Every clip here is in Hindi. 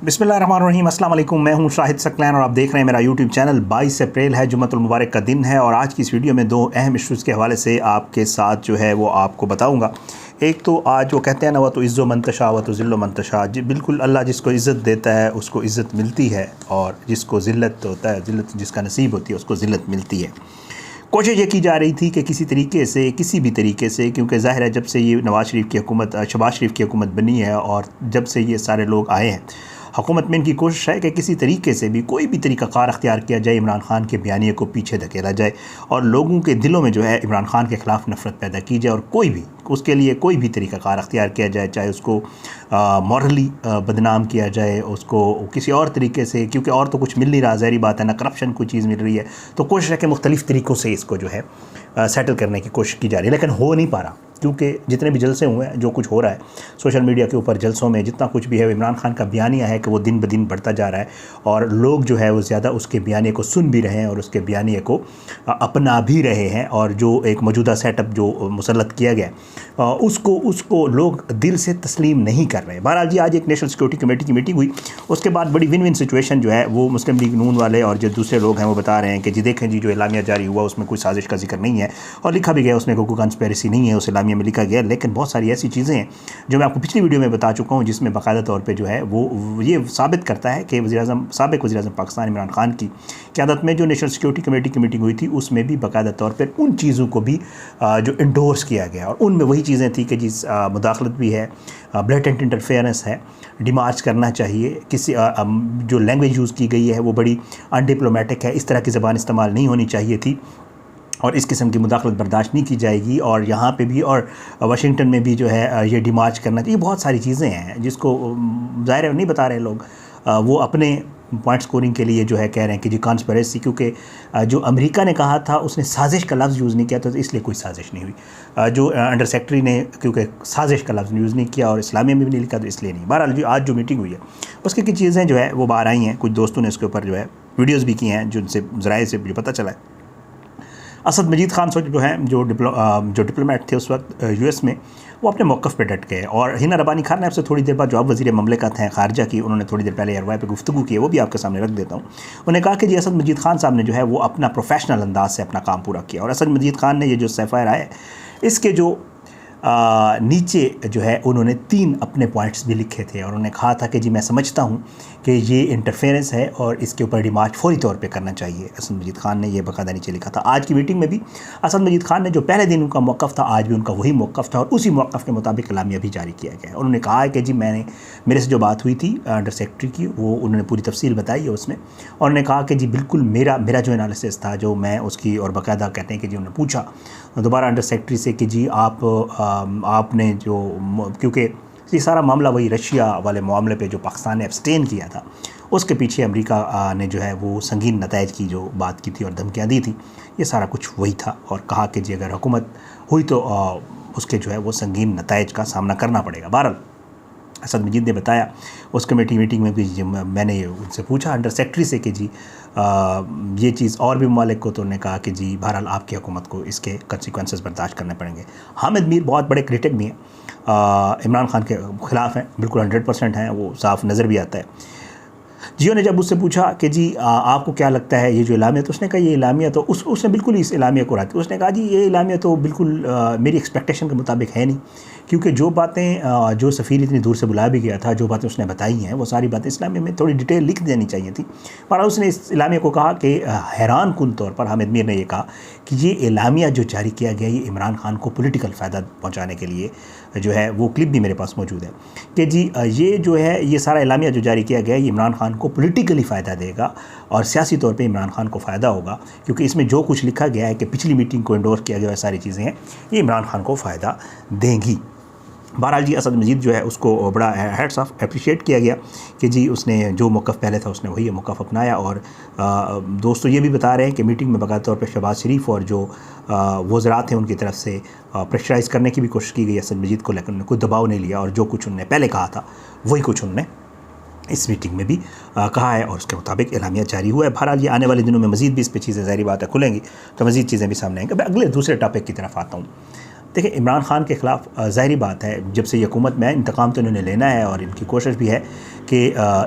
बिस्मिल्लाहिर्रहमानिर्रहीम, अस्सलाम वालेकुम। मैं हूं शाहिद सकलैन और आप देख रहे हैं मेरा यूट्यूब चैनल। 22 अप्रैल है, जुम्मतुल मुबारक का दिन है और आज की इस वीडियो में दो अहम इश्यूज़ के हवाले से आपके साथ जो है वो आपको बताऊंगा। एक तो आज वो कहते हैं ना, वह तो इज़्ज़ो मंतशा व तो ज़िल्लो मंतशा, बिल्कुल अल्लाह जिसको इज़्ज़त देता है उसको इज़्ज़त मिलती है और जिसको ज़िल्लत होता है, ज़िल्लत जिसका नसीब होती है उसको ज़िल्लत मिलती है। कोशिश ये की जा रही थी कि किसी तरीके से, किसी भी तरीके से, क्योंकि ज़ाहिर है जब से ये नवाज़ शरीफ की हुकूमत, शहबाज शरीफ की हुकूमत बनी है और जब से ये सारे लोग आए हैं हुकूमत में, इनकी कोशिश है कि किसी तरीके से भी कोई भी तरीक़ाकार अख्तियार किया जाए, इमरान खान के बयानिए को पीछे धकेला जाए और लोगों के दिलों में जो है इमरान खान के ख़िलाफ़ नफ़रत पैदा की जाए और कोई भी उसके लिए कोई भी तरीक़ाकार अख्तियार किया जाए, चाहे उसको मॉरली बदनाम किया जाए, उसको किसी और तरीके से, क्योंकि और तो कुछ मिल नहीं रहा, ज़ाहिर बात है ना, करप्शन कोई चीज़ मिल रही है, तो कोशिश है कि मुख्तलिफ़ तरीक़ों से इसको जो है सेटल करने की कोशिश की जा रही है, लेकिन हो नहीं पा रहा। क्योंकि जितने भी जलसे हुए हैं, जो कुछ हो रहा है सोशल मीडिया के ऊपर जलसों में, जितना कुछ भी है, इमरान खान का बयानिया है कि वो दिन ब दिन बढ़ता जा रहा है और लोग जो है वो ज़्यादा उसके बयानिए को सुन भी रहे हैं और उसके बयानिए को अपना भी रहे हैं और जो एक मौजूदा सेटअप जो मुसल्लत किया गया उसको लोग दिल से तस्लीम नहीं कर रहे। बहरहाल जी, आज एक नेशनल सिक्योरिटी कमेटी की मीटिंग हुई, उसके बाद बड़ी विन विन सिचुएशन जो है वो मुस्लिम लीग नून वाले और जो दूसरे लोग हैं वो बता रहे हैं कि जी देखें जी, जो एलामिया जारी हुआ उसमें कोई साजिश का जिक्र नहीं है और लिखा भी गया उसमें कोई कंस्पेरेसी नहीं है, उस एलामिया में लिखा गया। लेकिन बहुत सारी ऐसी चीज़ें हैं जो मैं आपको पिछली वीडियो में बता चुका हूँ, जिसमें बाकायदा तौर पे जो है वो ये साबित करता है कि साबिक़ वज़ीर-ए-आज़म पाकिस्तान इमरान खान की क़यादत में जो नेशनल सिक्योरिटी कमेटी की मीटिंग हुई थी उसमें भी बाकायदा तौर पर उन चीज़ों को भी जो इंडोर्स किया गया और उनमें वही चीज़ें थी कि जिस मुदाखलत भी है, ब्लेटेंट इंटरफेरेंस है, डिमार्च करना चाहिए, किसी जो लैंग्वेज यूज़ की गई है वो बड़ी अनडिप्लोमेटिक है, इस तरह की ज़बान इस्तेमाल नहीं होनी चाहिए थी और इस किस्म की मुदाखलत बर्दाश्त नहीं की जाएगी और यहाँ पे भी और वाशिंगटन में भी जो है ये डिमार्च करना चाहिए। बहुत सारी चीज़ें हैं जिसको ज़ाहिर है नहीं बता रहे लोग, वो अपने पॉइंट स्कोरिंग के लिए जो है कह रहे हैं कि जी कॉन्स्पिरेसी, क्योंकि जो अमेरिका ने कहा था उसने साजिश का लफ्ज़ यूज़ नहीं किया, तो इसलिए कोई साजिश नहीं हुई। जो अंडर सेक्रेटरी ने क्योंकि साजिश का लफ्ज़ यूज़ नहीं किया और इस्लामिया में भी नहीं लिखा, तो इसलिए नहीं। बहरहाल जो आज जो मीटिंग हुई है उसकी कुछ चीज़ें जो है वो बाहर आई हैं, कुछ दोस्तों ने उसके ऊपर जो है वीडियोज़ भी की हैं जिनसे ज़राए से जो पता चला है। असद मजीद खान जो है जो डिप्लोमेट थे उस वक्त यूएस में, वो अपने मौक़िफ़ पे डट गए और हिना रबानी खान ने आपसे थोड़ी देर बाद, जो अब वज़ीर ममलिकत हैं ख़ारजा की, उन्होंने थोड़ी देर पहले एयरवाई पे गुफ्तगू की है, वो भी आपके सामने रख देता हूँ। उन्होंने कहा कि जी असद मजीद खान साहब ने जो है वो अपना प्रोफेशनल अंदाज से अपना काम पूरा किया और असद मजीद खान ने ये जो सैफ़ायर आए इसके जो नीचे जो है उन्होंने 3 अपने पॉइंट्स भी लिखे थे और उन्होंने कहा था कि जी मैं समझता हूँ कि ये इंटरफेरेंस है और इसके ऊपर डिमार्च फौरी तौर पे करना चाहिए। असद मजीद खान ने ये बाकायदा नीचे लिखा था। आज की मीटिंग में भी असद मजीद खान ने जो पहले दिन उनका मौक़िफ़ था, आज भी उनका वही मौक़िफ़ था और उसी मौक़िफ़ के मुताबिक एलामिया भी जारी किया गया है। उन्होंने कहा है कि जी मेरे से जो बात हुई थी अंडर सेक्रेटरी की, वो उन्होंने पूरी तफसील बताई है उसमें और उन्होंने कहा कि जी बिल्कुल मेरा जो एनालिसिस था, जो मैं उसकी, और बाकायदा कहते हैं कि जी उन्होंने पूछा दोबारा अंडर सेक्रेटरी से कि जी आपने जो, क्योंकि ये सारा मामला वही रशिया वाले मामले पे जो पाकिस्तान ने एब्सटेन किया था उसके पीछे अमेरिका ने जो है वो संगीन नताइज की जो बात की थी और धमकियाँ दी थी, ये सारा कुछ वही था और कहा कि जी अगर हुकूमत हुई तो उसके जो है वो संगीन नताइज का सामना करना पड़ेगा। बहरहाल असद मजीद ने बताया उस कमेटी मीटिंग में भी, मैंने उनसे पूछा अंडर सेक्रेटरी से कि जी ये चीज़ और भी ममालिक को, तो उन्होंने कहा कि जी बहरहाल आपकी हुकूमत को इसके कंसिक्वेंसेस बर्दाश्त करने पड़ेंगे। हामिद मीर बहुत बड़े क्रिटिक भी हैं, इमरान खान के ख़िलाफ़ हैं, बिल्कुल 100% हैं, वो साफ नज़र भी आता है। जियो ने जब उससे पूछा कि जी आपको क्या लगता है ये जो एलामिया, तो उसने कहा ये एलामिया तो उसने बिल्कुल इस एलामिया को रद्द, उसने कहा जी ये एलामिया तो बिल्कुल मेरी एक्सपेक्टेशन के मुताबिक है नहीं, क्योंकि जो बातें जो सफ़ीर इतनी दूर से बुलाया भी गया था, जो बातें उसने बताई हैं वो सारी बातें इस्लामिया में थोड़ी डिटेल लिख देनी चाहिए थी। पर उसने इस एलामिया को कहा कि हैरान कुन तौर पर हामिद मीर ने यह कहा कि ये एलामिया जो जारी किया गया ये इमरान खान को पॉलिटिकल फ़ायदा पहुँचाने के लिए जो है, वो क्लिप भी मेरे पास मौजूद है कि जी ये जो है ये सारा एलामिया जो जारी किया गया है ये इमरान खान को पॉलिटिकली फ़ायदा देगा और सियासी तौर पे इमरान खान को फ़ायदा होगा, क्योंकि इसमें जो कुछ लिखा गया है कि पिछली मीटिंग को इंडोर्स किया गया है, सारी चीज़ें हैं ये इमरान खान को फ़ायदा देंगी। बहरहाल जी असद मजीद जो है उसको बड़ा हेड्स ऑफ अप्रिशिएट किया गया कि जी उसने जो मौक़िफ़ पहले था उसने वही मौक़िफ़ अपनाया और दोस्तों ये भी बता रहे हैं कि मीटिंग में बाकायदा तौर पर शहबाज शरीफ और जो वज़रात हैं उनकी तरफ से प्रेशराइज़ करने की भी कोशिश की गई असद मजीद को, लेकिन उन्होंने कोई दबाव नहीं लिया और जो कुछ उन्होंने पहले कहा था वही कुछ उन्होंने इस मीटिंग में भी कहा है और उसके मुताबिक एलामिया जारी हुआ है। बहरहाल ये आने वाले दिनों में मज़ीद भी इस पर चीज़ें ज़ाहिर बात है खुलेंगी तो मज़ीद चीज़ें भी सामने आएंगी। मैं अगले दूसरे टॉपिक की तरफ आता हूँ। देखिए, इमरान खान के ख़िलाफ़ ज़ाहिरी बात है, जब से ये हुकूमत में इंतकाम तो इन्होंने लेना है और इनकी कोशिश भी है कि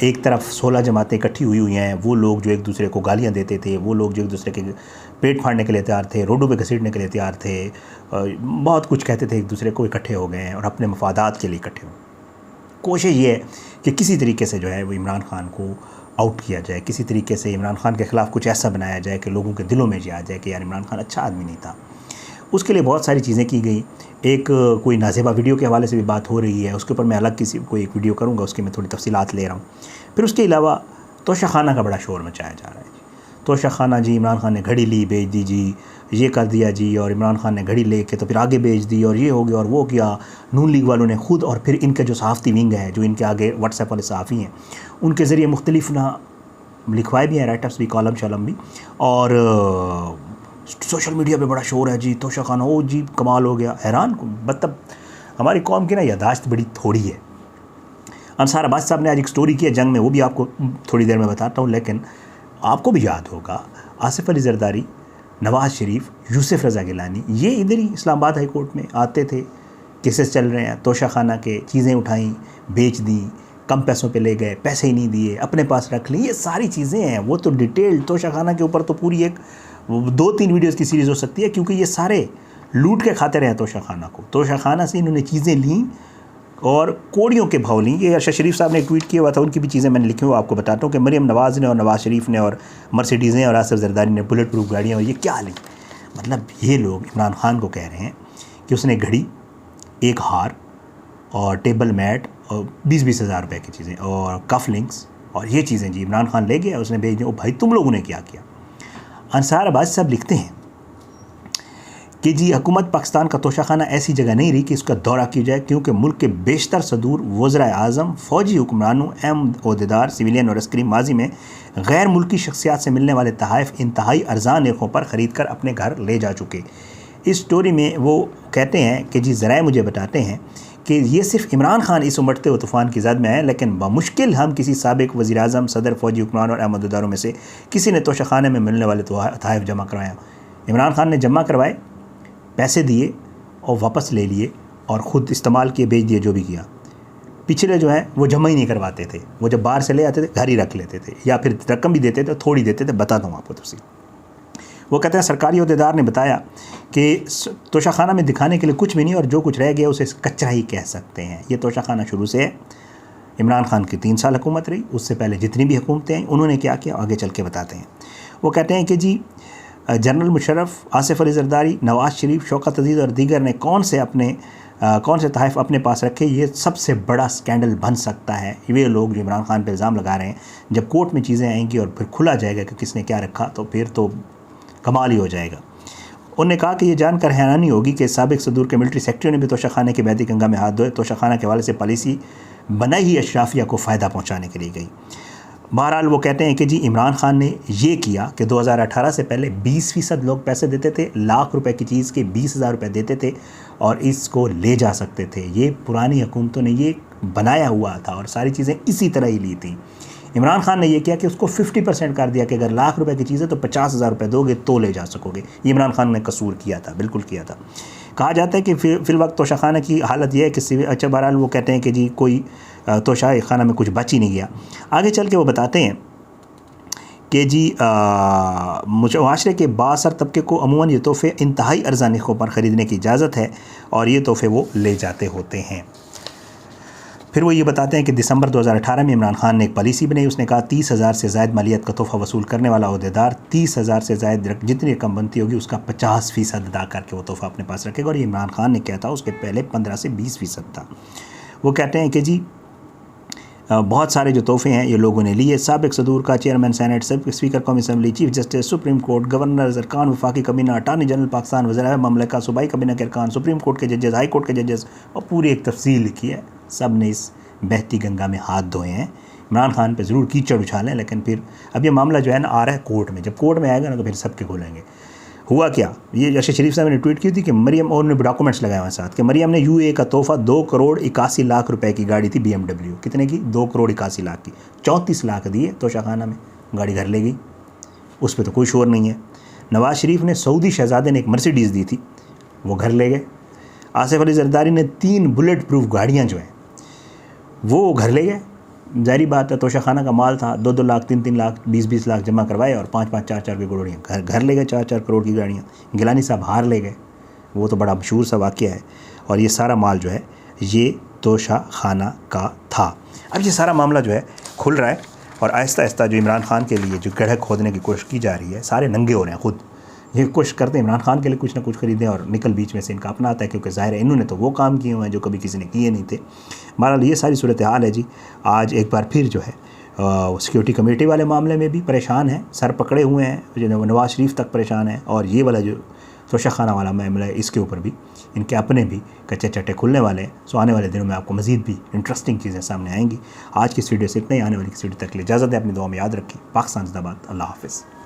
एक तरफ 16 जमातें इकट्ठी हुई हैं, वो लोग जो एक दूसरे को गालियाँ देते थे, वो लोग जो एक दूसरे के पेट फाड़ने के लिए तैयार थे, रोडों पे घसीटने के लिए तैयार थे, बहुत कुछ कहते थे, एक दूसरे को इकट्ठे हो गए हैं और अपने मफादात के लिए इकट्ठे हुए। कोशिश ये है कि किसी तरीके से जो है वो इमरान खान को आउट किया जाए, किसी तरीके से इमरान खान के ख़िलाफ़ कुछ ऐसा बनाया जाए कि लोगों के दिलों में ये आ जाए कि यार इमरान खान अच्छा आदमी नहीं था। उसके लिए बहुत सारी चीज़ें की गई। एक कोई नाज़ेबा वीडियो के हवाले से भी बात हो रही है, उसके ऊपर मैं अलग किसी कोई एक वीडियो करूँगा, उसकी मैं थोड़ी तफसीलात ले रहा हूँ। फिर उसके अलावा तोशाखाना का बड़ा शोर मचाया जा रहा है जी। तोशाखाना जी, इमरान खान ने घड़ी ली, भेज दी जी, ये कर दिया जी, और इमरान खान ने घड़ी ले के तो फिर आगे भेज दी और ये हो गया और वो किया। नून लीग वालों ने खुद और फिर इनके जो सहाफ़ती विंग है, जो इनके आगे व्हाट्सएप वाले सहाफ़ी हैं, उनके ज़रिए मुख्तलिफ ना लिखवाए भी हैं, राइटअप्स भी, कॉलम शलम भी, और सोशल मीडिया पे बड़ा शोर है जी, तोशाखाना ओ जी कमाल हो गया। हैरान मतलब हमारी कौम की ना यादाश्त बड़ी थोड़ी है। अंसार अब्बास साहब ने आज एक स्टोरी की है जंग में, वो भी आपको थोड़ी देर में बताता हूँ, लेकिन आपको भी याद होगा आसिफ अली जरदारी, नवाज़ शरीफ, यूसुफ रज़ा गिलानी, ये इधर ही इस्लामाबाद हाई कोर्ट में आते थे, केसेस चल रहे हैं, तोशाखाना के चीज़ें उठाई, बेच दी, कम पैसों पे ले गए, पैसे ही नहीं दिए, अपने पास रख ली, ये सारी चीज़ें हैं। वो तो डिटेल तोशाखाना के ऊपर तो पूरी एक 2-3 वीडियोस की सीरीज़ हो सकती है, क्योंकि ये सारे लूट के खाते रहे तोशाखाना को। तोशाखाना से इन्होंने चीज़ें लीं और कोड़ियों के भाव लीं। ये अरशद शरीफ साहब ने एक ट्वीट किया हुआ था, उनकी भी चीज़ें मैंने लिखी हुई, आपको बताता हूँ कि मरियम नवाज़ ने और नवाज़ शरीफ ने और मर्सिडीज़ें और आसिफ जरदारी ने बुलेट प्रूफ गाड़ियाँ, और ये क्या ली। मतलब ये लोग इमरान खान को कह रहे हैं कि उसने घड़ी, एक हार और टेबल मैट और 20-20 हज़ार रुपये की चीज़ें और कफ लिंक्स और ये चीज़ें जी इमरान खान ले गया, उसने भेज दी। ओ भाई, तुम लोगों ने क्या किया। अंसार अब्बास साहब लिखते हैं कि जी हुकूमत पाकिस्तान का तोशाखाना ऐसी जगह नहीं रही कि इसका दौरा किया जाए, क्योंकि मुल्क के बेशतर सदूर वज़राए आज़म, फ़ौजी हुक्मरानों, अहम ओहदेदार, सिविलियन और अस्करी माजी में गैर मुल्की शख्सियात से मिलने वाले तहाइफ इंतहाई अर्ज़ान नरखों पर ख़रीद कर अपने घर ले जा चुके। इस स्टोरी में वो कहते हैं कि जी ज़राए मुझे बताते हैं कि ये सिर्फ इमरान खान इस उमड़ते हुए तूफ़ान की ज़द में है, लेकिन बामुश्किल हम किसी साबिक़ वज़ीर आज़म, सदर, फ़ौजी हुक्मरान और अहमददारों में से किसी ने तोशाखाने में मिलने वाले तहाइफ जमा करवाया। इमरान खान ने जमा करवाए, पैसे दिए और वापस ले लिए और ख़ुद इस्तेमाल किए, बेच दिए, जो भी किया। पिछले जो है वो जमा ही नहीं करवाते थे, वो जब बाहर से ले आते थे घर ही रख लेते थे, या फिर रकम भी देते थे, थोड़ी देते थे। बताता हूँ आपको तफसील। वो कहते हैं सरकारी अहदेदार ने बताया कि तोशाखाना में दिखाने के लिए कुछ भी नहीं, और जो कुछ रह गया उसे कचरा ही कह सकते हैं। ये तोशाखाना शुरू से है, इमरान खान की 3 साल हुकूमत रही, उससे पहले जितनी भी हुकूमतें आई उन्होंने क्या किया, आगे चल के बताते हैं। वो कहते हैं कि जी जनरल मुशर्रफ, आसिफ अली जरदारी, नवाज़ शरीफ, शौकत अजीज़ और दीगर ने कौन से तहाइफ अपने पास रखे, ये सबसे बड़ा स्कैंडल बन सकता है। ये लोग जो इमरान खान पर इल्ज़ाम लगा रहे हैं, जब कोर्ट में चीज़ें आएंगी और फिर खुला जाएगा कि किसने क्या रखा, तो फिर तो कमाल ही हो जाएगा। उन्होंने कहा कि ये जानकर हैरानी होगी कि साबिक़ सदूर के मिलिट्री सेक्रेटरी ने भी तोशाखाने के बैदी गंगा में हाथ धोए। तोशाखाना के हवाले से पॉलिसी बनाई ही अशराफिया को फ़ायदा पहुँचाने के लिए गई। बहरहाल वो कहते हैं कि जी इमरान खान ने ये किया कि 2018 से पहले 20% लोग पैसे देते थे, लाख रुपए की चीज़ के 20,000 रुपये देते थे और इसको ले जा सकते थे। ये पुरानी हुकूमतों ने ये बनाया हुआ था और सारी चीज़ें इसी तरह ही ली थी। इमरान खान ने यह किया कि उसको 50% कर दिया कि अगर लाख रुपए की चीज़ है तो 50,000 रुपये दोगे तो ले जा सकोगे। ये इमरान खान ने कसूर किया था, बिल्कुल किया था। कहा जाता है कि फिल वक्त तोशाखाना की हालत यह है कि अच्छा बहरहाल वो कहते हैं कि जी कोई तोशाखाना में कुछ बच ही नहीं गया। आगे चल के वो बताते हैं कि जी मुआशरे के बासर तबके को अमूमन ये तोहफ़े इंतहाई अर्ज़ा नरखों पर ख़रीदने की इजाज़त है और ये तोहफ़े वो ले जाते होते हैं। फिर वो ये बताते हैं कि दिसंबर 2018 में इमरान खान ने एक पॉलिसी बनाई। उसने कहा 30,000 से ज़ायद मालियत का तोहफ़ा वसूल करने वाला अहदेदार 30,000 से ज़ायद जितनी रकम बनती होगी उसका 50% अदा करके वो तोहफ़ा अपने पास रखेगा। और ये इमरान खान ने किया था, उसके पहले 15 से 20% था। वो कहते हैं कि जी बहुत सारे जो तोहफ़े हैं ये लोगों ने लिए। साबिक़ सदूर का चेयरमैन सेनेट, स्पीकर कौमी assembly, chief justice, supreme court, governor, अरकान वफाकी कबीना, अटारनी जनरल पाकिस्तान, वज़ीर ममलका, सूबाई कबीना के अरकान, सुप्रीम कोर्ट के जजेस, हाई कोर्ट के जजेस, और पूरी एक तफसील लिखी है। सब ने इस बहती गंगा में हाथ धोए हैं। इमरान खान पे ज़रूर कीचड़ उछालें, लेकिन फिर अब ये मामला जो है ना आ रहा है कोर्ट में। जब कोर्ट में आएगा ना तो फिर सबके खोलेंगे। हुआ क्या, ये अरशद शरीफ साहब ने ट्वीट की थी कि मरियम, और उन्होंने डॉक्यूमेंट्स लगाए हुए साथ कि मरियम ने UAE का तोहफ़ा 2,81,00,000 रुपए की गाड़ी थी BMW। कितने की? 2,81,00,000 की। 34 लाख दिए तोशाखाना में, गाड़ी घर ले गई, उस पर तो कोई शोर नहीं है। नवाज़ शरीफ ने सऊदी शहज़ादे ने एक मर्सिडीज़ दी थी, वो घर ले गए। आसिफ अली जरदारी ने 3 बुलेट प्रूफ गाड़ियाँ जो हैं वो घर ले गए। जारी बात है, तोशा खाना का माल था, 2-2 लाख 3-3 लाख 20-20 लाख जमा करवाए और 5-5 4-4 की गाड़ियाँ घर ले गए, 4-4 करोड़ की गाड़ियाँ। गिलानी साहब हार ले गए, वो तो बड़ा मशहूर सा वाक़या है। और ये सारा माल जो है ये तोशा खाना का था। अब ये सारा मामला जो है खुल रहा है और आहिस्ता आहिस्ता जो इमरान खान के लिए जो गड्ढे खोदने की कोशिश की जा रही है, सारे नंगे हो रहे हैं। खुद ये कोशिश करते हैं इमरान खान के लिए कुछ ना कुछ खरीदें और निकल बीच में से इनका अपना आता है, क्योंकि ज़ाहिर है इन्होंने तो वो काम किए हुए हैं जो कभी किसी ने किए नहीं थे। बहरहाल ये सारी सूरत हाल है जी। आज एक बार फिर जो है सिक्योरिटी कमेटी वाले मामले में भी परेशान हैं, सर पकड़े हुए हैं, जो नवाज़ शरीफ तक परेशान है। और ये वाला जो तोशा खाना वाला मामला है, इसके ऊपर भी इनके अपने भी कच्चे चट्टे खुलने वाले हैं। सो आने वाले दिनों में आपको मज़ीद भी इंटरेस्टिंग चीज़ें सामने आएंगी। आज की इस वीडियो से इतना ही। आने वाली किसी वीडियो तक के लिए इजाज़त है। अपनी दुआ में याद रखें। पाकिस्तान जिंदाबाद। अल्लाह हाफ़िज़।